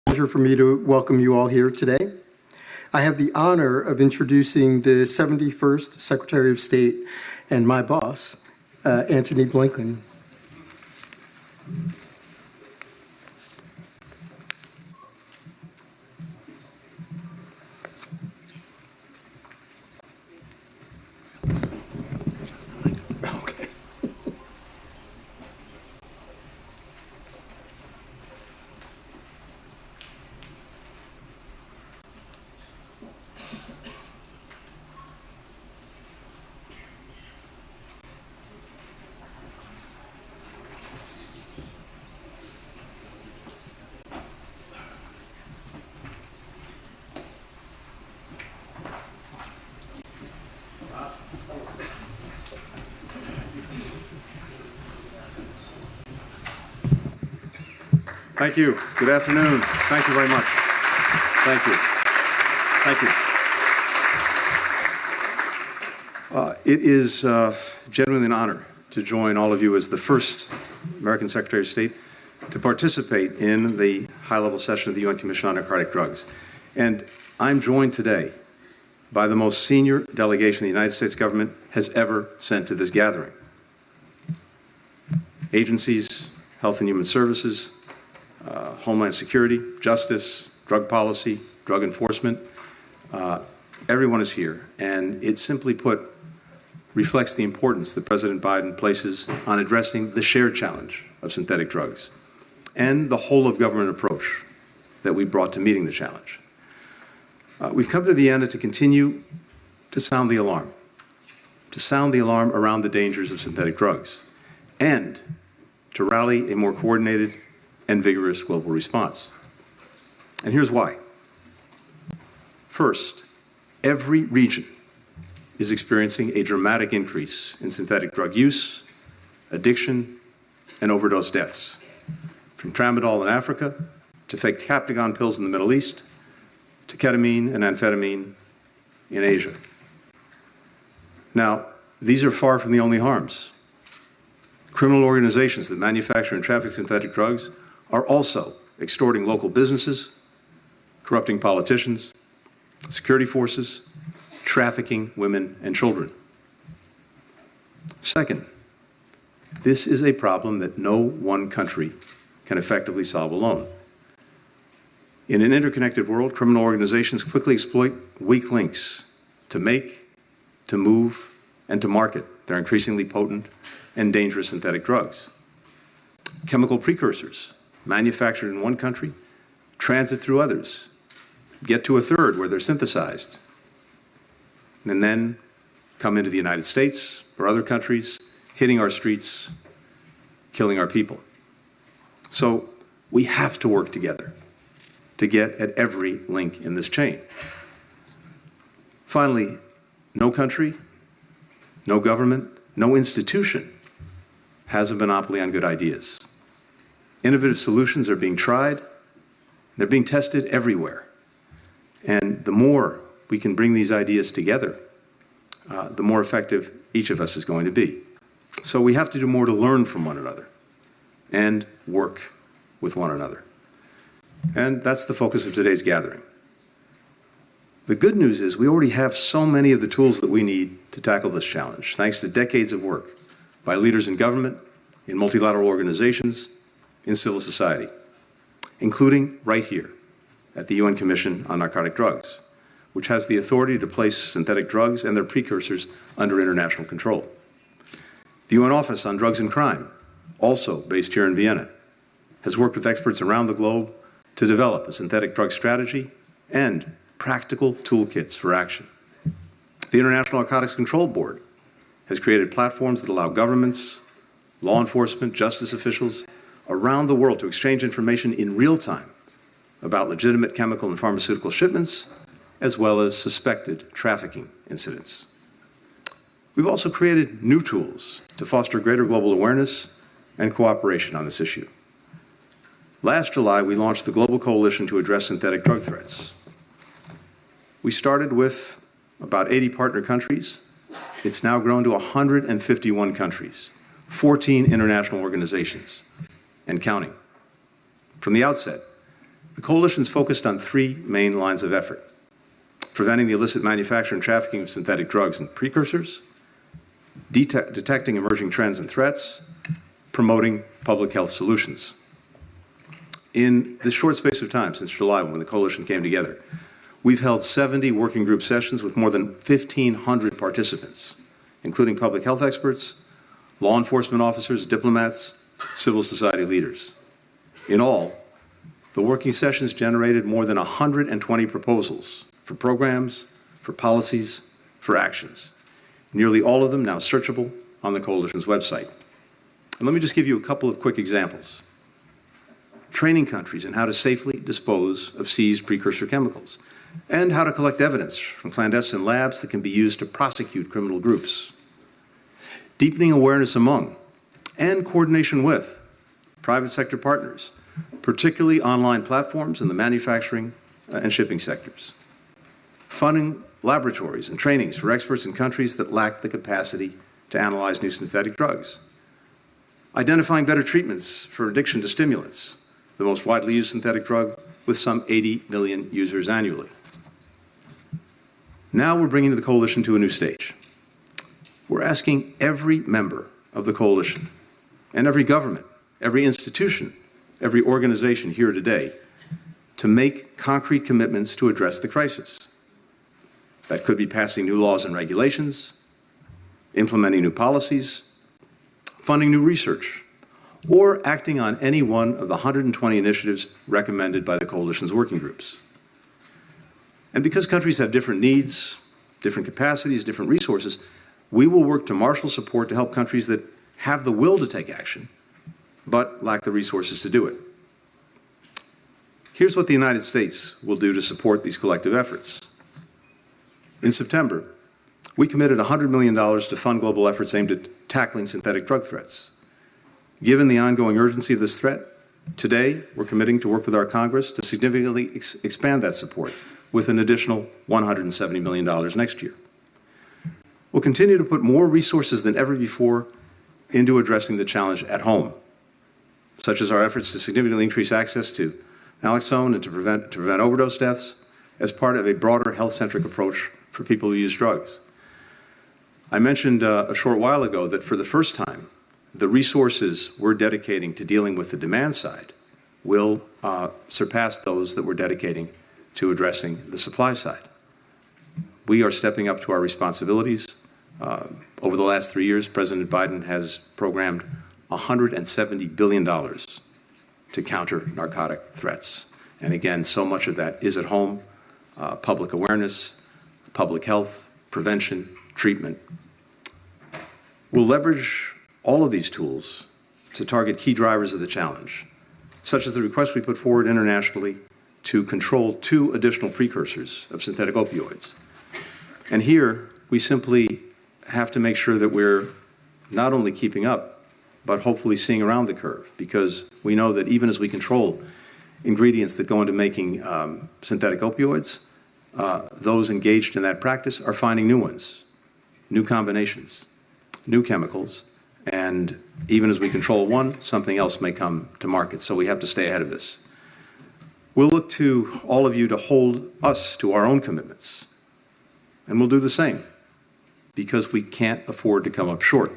Pleasure for me to welcome you all here today. I have the honor of introducing the 71st Secretary of State and my boss, Antony Blinken. Thank you. Good afternoon. Thank you very much. Thank you. Thank you. It is genuinely an honor to join all of you as the first American Secretary of State to participate in the high-level session of the UN Commission on Narcotic Drugs. And I'm joined today by the most senior delegation the United States government has ever sent to this gathering. Agencies, Health and Human Services, Homeland Security, Justice, Drug Policy, Drug Enforcement. Everyone is here, and it simply put reflects the importance that President Biden places on addressing the shared challenge of synthetic drugs and the whole-of-government approach that we brought to meeting the challenge. We've come to Vienna to continue to sound the alarm around the dangers of synthetic drugs, and to rally a more coordinated and vigorous global response. And here's why. First, every region is experiencing a dramatic increase in synthetic drug use, addiction, and overdose deaths. From tramadol in Africa, to fake Captagon pills in the Middle East, to ketamine and amphetamine in Asia. Now, these are far from the only harms. Criminal organizations that manufacture and traffic synthetic drugs are also extorting local businesses, corrupting politicians, security forces, trafficking women and children. Second, this is a problem that no one country can effectively solve alone. In an interconnected world, criminal organizations quickly exploit weak links to make, to move, and to market their increasingly potent and dangerous synthetic drugs. Chemical precursors manufactured in one country, transit through others, get to a third where they're synthesized, and then come into the United States or other countries, hitting our streets, killing our people. So we have to work together to get at every link in this chain. Finally, no country, no government, no institution has a monopoly on good ideas. Innovative solutions are being tried. They're being tested everywhere. And the more we can bring these ideas together, the more effective each of us is going to be. So we have to do more to learn from one another and work with one another. And that's the focus of today's gathering. The good news is we already have so many of the tools that we need to tackle this challenge, thanks to decades of work by leaders in government, in multilateral organizations, in civil society, including right here at the UN Commission on Narcotic Drugs, which has the authority to place synthetic drugs and their precursors under international control. The UN Office on Drugs and Crime, also based here in Vienna, has worked with experts around the globe to develop a synthetic drug strategy and practical toolkits for action. The International Narcotics Control Board has created platforms that allow governments, law enforcement, justice officials around the world to exchange information in real time about legitimate chemical and pharmaceutical shipments, as well as suspected trafficking incidents. We've also created new tools to foster greater global awareness and cooperation on this issue. Last July, we launched the Global Coalition to Address Synthetic Drug Threats. We started with about 80 partner countries. It's now grown to 151 countries, 14 international organizations, and counting. From the outset, The coalition's focused on three main lines of effort: preventing the illicit manufacture and trafficking of synthetic drugs and precursors, detecting emerging trends and threats, promoting public health solutions. In this short space of time since July, when the coalition came together, we've held 70 working group sessions with more than 1,500 participants, including public health experts, law enforcement officers, diplomats, civil society leaders. In all, the working sessions generated more than 120 proposals for programs, for policies, for actions. Nearly all of them now searchable on the coalition's website. And let me just give you a couple of quick examples. Training countries in how to safely dispose of seized precursor chemicals, and how to collect evidence from clandestine labs that can be used to prosecute criminal groups. Deepening awareness among and coordination with private sector partners, particularly online platforms in the manufacturing and shipping sectors. Funding laboratories and trainings for experts in countries that lack the capacity to analyze new synthetic drugs. Identifying better treatments for addiction to stimulants, the most widely used synthetic drug with some 80 million users annually. Now we're bringing the coalition to a new stage. We're asking every member of the coalition and every government, every institution, every organization here today to make concrete commitments to address the crisis. That could be passing new laws and regulations, implementing new policies, funding new research, or acting on any one of the 120 initiatives recommended by the coalition's working groups. And because countries have different needs, different capacities, different resources, we will work to marshal support to help countries that have the will to take action, but lack the resources to do it. Here's what the United States will do to support these collective efforts. In September, we committed $100 million to fund global efforts aimed at tackling synthetic drug threats. Given the ongoing urgency of this threat, today we're committing to work with our Congress to significantly expand that support with an additional $170 million next year. We'll continue to put more resources than ever before into addressing the challenge at home, such as our efforts to significantly increase access to naloxone and to prevent overdose deaths as part of a broader health-centric approach for people who use drugs. I mentioned a short while ago that for the first time, the resources we're dedicating to dealing with the demand side will surpass those that we're dedicating to addressing the supply side. We are stepping up to our responsibilities. Over the last 3 years, President Biden has programmed $170 billion to counter narcotic threats. And again, so much of that is at home, public awareness, public health, prevention, treatment. We'll leverage all of these tools to target key drivers of the challenge, such as the request we put forward internationally to control 2 additional precursors of synthetic opioids. And here, we simply have to make sure that we're not only keeping up, but hopefully seeing around the curve, because we know that even as we control ingredients that go into making synthetic opioids, those engaged in that practice are finding new ones, new combinations, new chemicals, and even as we control one, something else may come to market. So we have to stay ahead of this. We'll look to all of you to hold us to our own commitments, and we'll do the same, because we can't afford to come up short.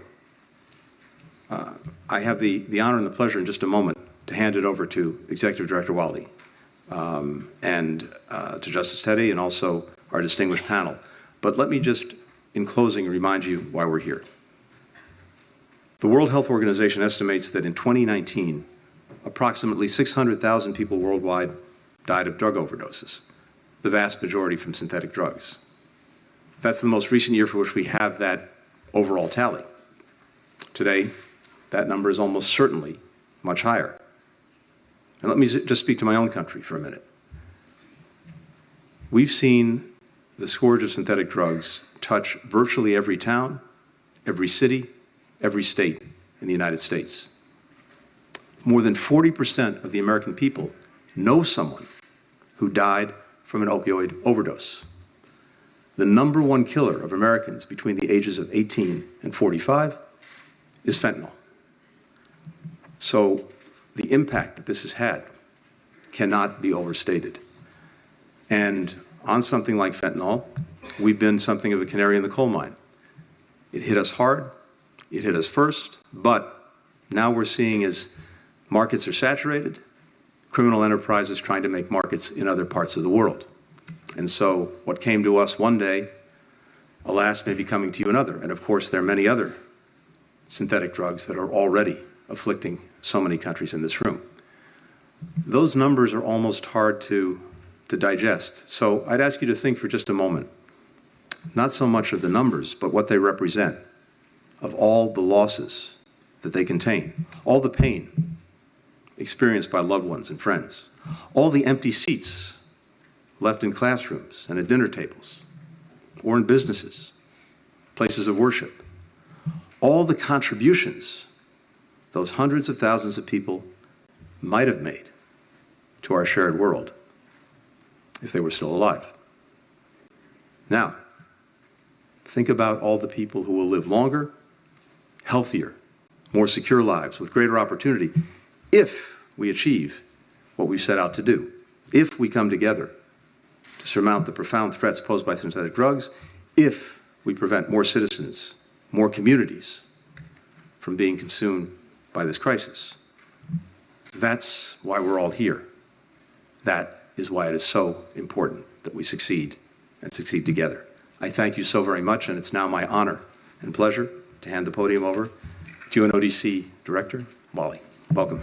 I have the honor and the pleasure in just a moment to hand it over to Executive Director Wally and to Justice Teddy and also our distinguished panel. But let me just, in closing, remind you why we're here. The World Health Organization estimates that in 2019, approximately 600,000 people worldwide died of drug overdoses, the vast majority from synthetic drugs. That's the most recent year for which we have that overall tally. Today, that number is almost certainly much higher. And let me just speak to my own country for a minute. We've seen the scourge of synthetic drugs touch virtually every town, every city, every state in the United States. More than 40% of the American people know someone who died from an opioid overdose. The number one killer of Americans between the ages of 18 and 45 is fentanyl. So the impact that this has had cannot be overstated. And on something like fentanyl, we've been something of a canary in the coal mine. It hit us hard, it hit us first, but now we're seeing as markets are saturated, criminal enterprises trying to make markets in other parts of the world. And so what came to us one day, alas, may be coming to you another. And of course, there are many other synthetic drugs that are already afflicting so many countries in this room. Those numbers are almost hard to digest. So I'd ask you to think for just a moment, not so much of the numbers, but what they represent, of all the losses that they contain, all the pain experienced by loved ones and friends, all the empty seats left in classrooms and at dinner tables, or in businesses, places of worship, all the contributions those hundreds of thousands of people might have made to our shared world if they were still alive. Now, think about all the people who will live longer, healthier, more secure lives with greater opportunity if we achieve what we set out to do, if we come together to surmount the profound threats posed by synthetic drugs, if we prevent more citizens, more communities from being consumed by this crisis. That's why we're all here. That is why it is so important that we succeed and succeed together. I thank you so very much, and it's now my honor and pleasure to hand the podium over to UNODC Director Wally. Welcome.